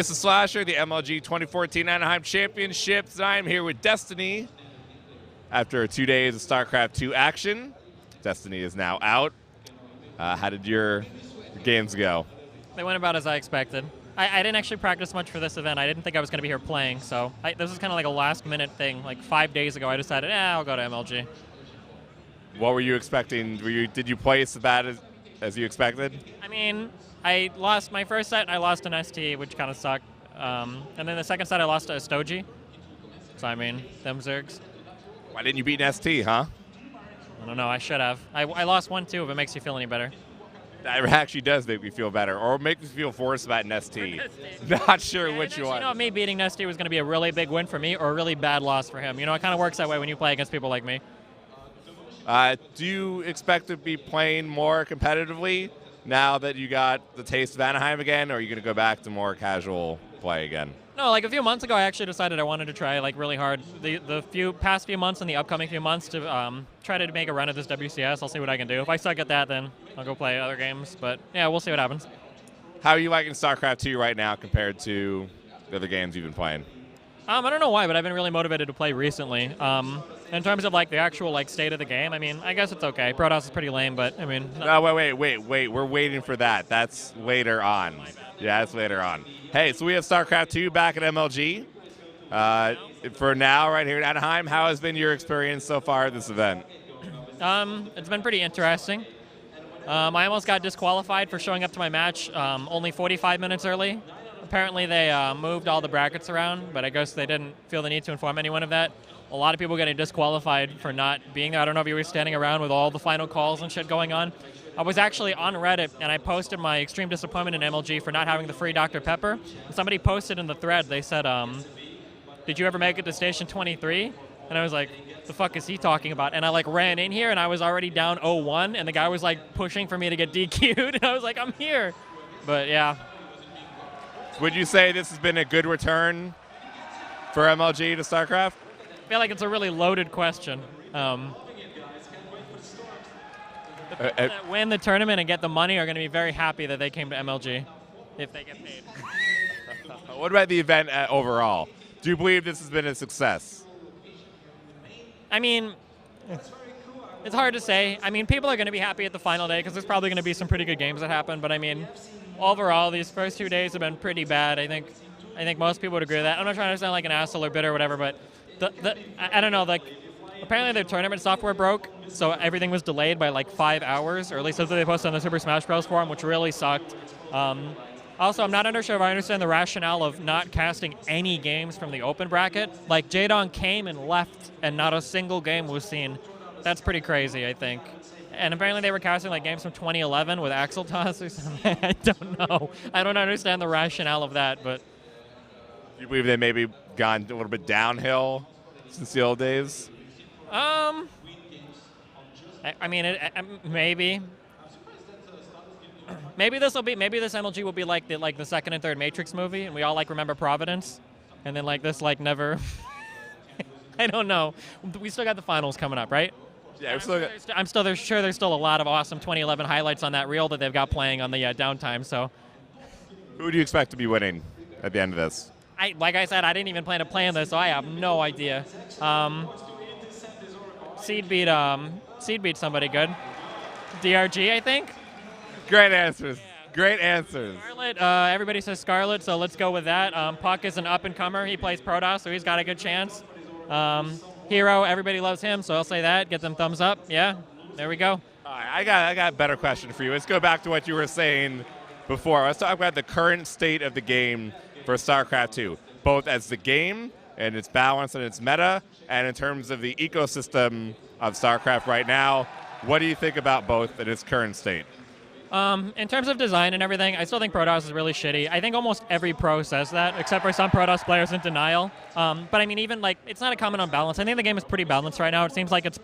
This is Slasher, the MLG 2014 Anaheim Championships. I am here with Destiny. After 2 days of StarCraft 2 action, Destiny is now out. How did your games go? They went about as I expected. I didn't actually practice much for this event. I didn't think I was going to be here playing, so this was kind of like a last-minute thing. Like 5 days ago, I decided, I'll go to MLG. What were you expecting? Did you play as bad as you expected? I mean, I lost my first set. I lost an ST, which kind of sucked. And then the second set, I lost to a Stogie. So, I mean, them Zergs. Why didn't you beat an ST, huh? I don't know. I should have. I lost 1-2 if it makes you feel any better. That actually does make me feel better, or make me feel worse about an ST. Not sure which one. You know, me beating ST was going to be a really big win for me or a really bad loss for him. You know, it kind of works that way when you play against people like me. Do you expect to be playing more competitively now that you got the taste of Anaheim again, or are you going to go back to more casual play again? No, like a few months ago, I actually decided I wanted to try like really hard the past few months and the upcoming few months to try to make a run at this WCS. I'll see what I can do. If I suck at that, then I'll go play other games. But yeah, we'll see what happens. How are you liking StarCraft 2 right now compared to the other games you've been playing? I don't know why, but I've been really motivated to play recently. In terms of like the actual like state of the game, I mean, I guess it's okay. Protoss is pretty lame, but I mean. No, wait. We're waiting for that. That's later on. Yeah, that's later on. Hey, so we have StarCraft 2 back at MLG. For now, right here in Anaheim, how has been your experience so far at this event? It's been pretty interesting. I almost got disqualified for showing up to my match only 45 minutes early. Apparently they moved all the brackets around, but I guess they didn't feel the need to inform anyone of that. A lot of people getting disqualified for not being there. I don't know if you were standing around with all the final calls and shit going on. I was actually on Reddit, and I posted my extreme disappointment in MLG for not having the free Dr. Pepper. And somebody posted in the thread, they said, did you ever make it to Station 23? And I was like, the fuck is he talking about? And I like ran in here, and I was already down 0-1, and the guy was like pushing for me to get DQ'd, and I was like, I'm here. But yeah. Would you say this has been a good return for MLG to StarCraft? I feel like it's a really loaded question. The people that win the tournament and get the money are going to be very happy that they came to MLG if they get paid. What about the event overall? Do you believe this has been a success? I mean, it's hard to say. I mean, people are going to be happy at the final day because there's probably going to be some pretty good games that happen. But I mean, overall, these first 2 days have been pretty bad. I think most people would agree with that. I'm not trying to sound like an asshole or bitter or whatever, but I don't know. Like, apparently their tournament software broke, so everything was delayed by like 5 hours, or at least that's what they posted on the Super Smash Bros. Forum, which really sucked. Also, I'm not sure if I understand the rationale of not casting any games from the open bracket. Like, Jadon came and left, and not a single game was seen. That's pretty crazy, I think. And apparently they were casting like games from 2011 with Axel Toss or something. I don't know. I don't understand the rationale of that, but. Do you believe they maybe gone a little bit downhill since the old days? I mean, maybe. Maybe this MLG will be like the second and third Matrix movie, and we all like remember Providence, and then like this like never. I don't know. We still got the finals coming up, right? Yeah, I'm still sure there's still a lot of awesome 2011 highlights on that reel that they've got playing on the downtime. So, who do you expect to be winning at the end of this? Like I said, I didn't even plan to play in this, so I have no idea. Seed beat somebody good. DRG, I think. Great answers. Yeah. Great answers. Scarlet. Everybody says Scarlet, so let's go with that. Puck is an up-and-comer. He plays Protoss, so he's got a good chance. Hero, everybody loves him, so I'll say that. Get them thumbs up. Yeah, there we go. All right, I got a better question for you. Let's go back to what you were saying before. Let's talk about the current state of the game for StarCraft 2, both as the game and its balance and its meta, and in terms of the ecosystem of StarCraft right now. What do you think about both in its current state? In terms of design and everything, I still think Protoss is really shitty. I think almost every pro says that, except for some Protoss players in denial. But I mean, even like, it's not a comment on balance. I think the game is pretty balanced right now. It seems like it's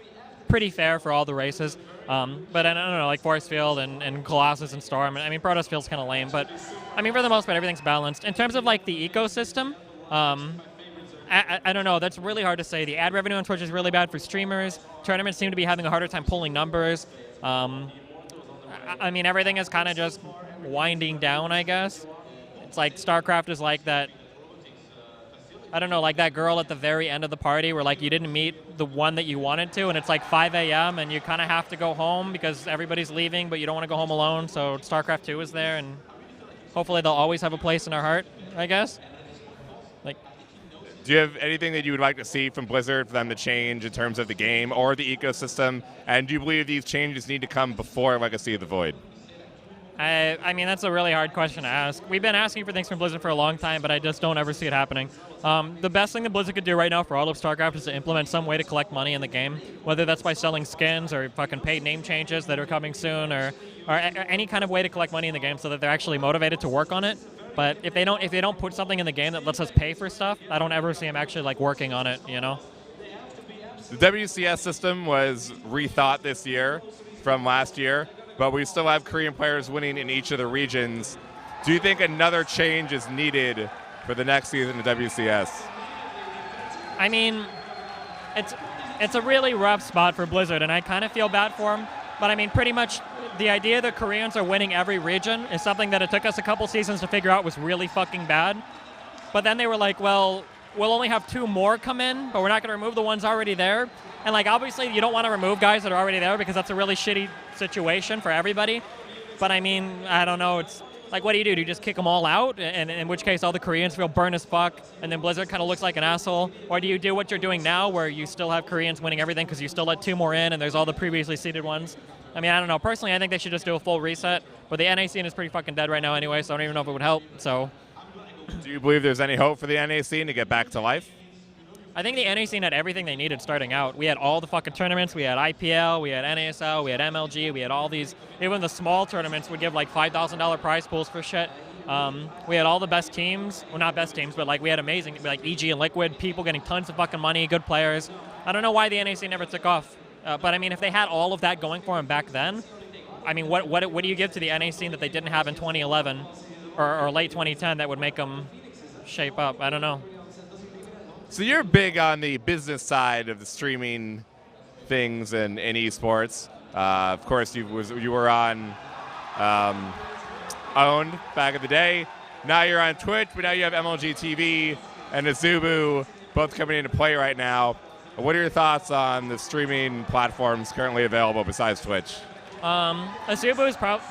pretty fair for all the races. But I don't know, like Force Field and Colossus and Storm. I mean, Protoss feels kind of lame, but I mean, for the most part, everything's balanced. In terms of like the ecosystem, I don't know. That's really hard to say. The ad revenue on Twitch is really bad for streamers. Tournaments seem to be having a harder time pulling numbers. I mean, everything is kind of just winding down, I guess. It's like StarCraft is like that, I don't know, like that girl at the very end of the party where like you didn't meet the one that you wanted to, and it's like 5 a.m. and you kind of have to go home because everybody's leaving, but you don't want to go home alone, so StarCraft 2 is there, and hopefully they'll always have a place in our heart, I guess. Like, do you have anything that you would like to see from Blizzard for them to change in terms of the game or the ecosystem? And do you believe these changes need to come before Legacy of the Void? I mean, that's a really hard question to ask. We've been asking for things from Blizzard for a long time, but I just don't ever see it happening. The best thing that Blizzard could do right now for all of StarCraft is to implement some way to collect money in the game, whether that's by selling skins or fucking paid name changes that are coming soon, or any kind of way to collect money in the game so that they're actually motivated to work on it. But if they don't put something in the game that lets us pay for stuff, I don't ever see them actually like working on it, you know? The WCS system was rethought this year from last year, but we still have Korean players winning in each of the regions. Do you think another change is needed for the next season of WCS? I mean, it's a really rough spot for Blizzard, and I kind of feel bad for them. But I mean, pretty much the idea that Koreans are winning every region is something that it took us a couple seasons to figure out was really fucking bad. But then they were like, well, we'll only have 2 more come in, but we're not going to remove the ones already there. And like, obviously, you don't want to remove guys that are already there because that's a really shitty situation for everybody. But I mean, I don't know. It's like, what do? Do you just kick them all out? And in which case, all the Koreans feel burned as fuck, and then Blizzard kind of looks like an asshole? Or do you do what you're doing now, where you still have Koreans winning everything because you still let 2 more in, and there's all the previously seeded ones? I mean, I don't know. Personally, I think they should just do a full reset. But the NA scene is pretty fucking dead right now anyway, so I don't even know if it would help. So, do you believe there's any hope for the NA scene to get back to life? I think the NA scene had everything they needed starting out. We had all the fucking tournaments. We had IPL, we had NASL, we had MLG, we had all these. Even the small tournaments would give like $5,000 prize pools for shit. We had all the best teams. Well, not best teams, but like we had amazing, like EG and Liquid, people getting tons of fucking money, good players. I don't know why the NA scene never took off. But I mean, if they had all of that going for them back then, I mean, what do you give to the NA scene that they didn't have in 2011 or late 2010 that would make them shape up? I don't know. So you're big on the business side of the streaming things and esports. Of course, you were on Owned back in the day. Now you're on Twitch, but now you have MLG TV and Azubu both coming into play right now. What are your thoughts on the streaming platforms currently available besides Twitch? Azubu is probably,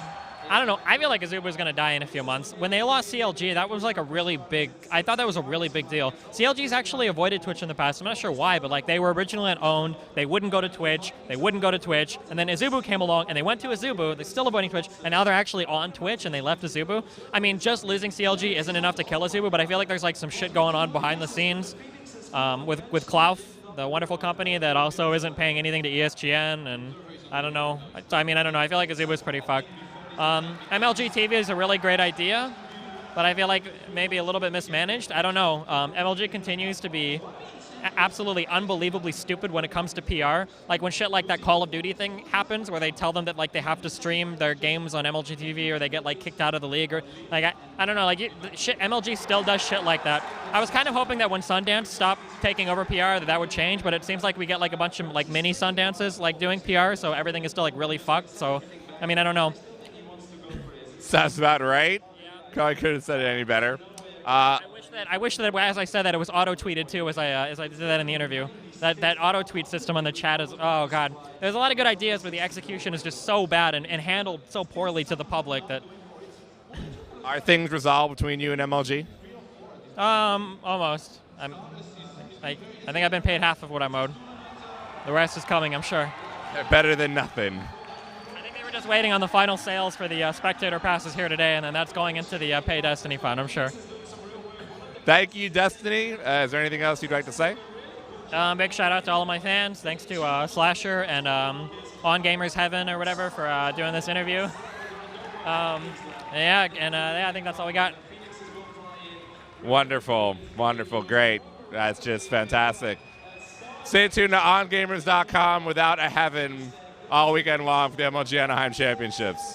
I don't know, I feel like Azubu is going to die in a few months. When they lost CLG, that was like a really big, I thought that was a really big deal. CLG's actually avoided Twitch in the past. I'm not sure why, but like they were originally on Owned, they wouldn't go to Twitch, and then Azubu came along and they went to Azubu, they're still avoiding Twitch, and now they're actually on Twitch and they left Azubu. I mean, just losing CLG isn't enough to kill Azubu, but I feel like there's like some shit going on behind the scenes with Klauf, the wonderful company that also isn't paying anything to ESGN, and I don't know. I mean, I don't know. I feel like Azubu is pretty fucked. MLG TV is a really great idea, but I feel like maybe a little bit mismanaged. I don't know. MLG continues to be absolutely unbelievably stupid when it comes to PR. Like when shit like that Call of Duty thing happens, where they tell them that like they have to stream their games on MLG TV, or they get like kicked out of the league, or like I don't know. Like shit, MLG still does shit like that. I was kind of hoping that when Sundance stopped taking over PR, that would change, but it seems like we get like a bunch of like mini Sundances like doing PR, so everything is still like really fucked. So, I mean, I don't know. Sounds about right. Yeah. I couldn't have said it any better. I wish that as I said that, it was auto-tweeted too, as I did that in the interview. That auto-tweet system on the chat is, oh god. There's a lot of good ideas, but the execution is just so bad and handled so poorly to the public that. Are things resolved between you and MLG? Almost. I think I've been paid half of what I'm owed. The rest is coming, I'm sure. Better than nothing. We're just waiting on the final sales for the spectator passes here today, and then that's going into the Pay Destiny fund, I'm sure. Thank you, Destiny. Is there anything else you'd like to say? Big shout out to all of my fans. Thanks to Slasher and On Gamers Heaven or whatever for doing this interview. Yeah, I think that's all we got. Wonderful, wonderful, great. That's just fantastic. Stay tuned to ongamers.com without a heaven all weekend long for the MLG Anaheim Championships.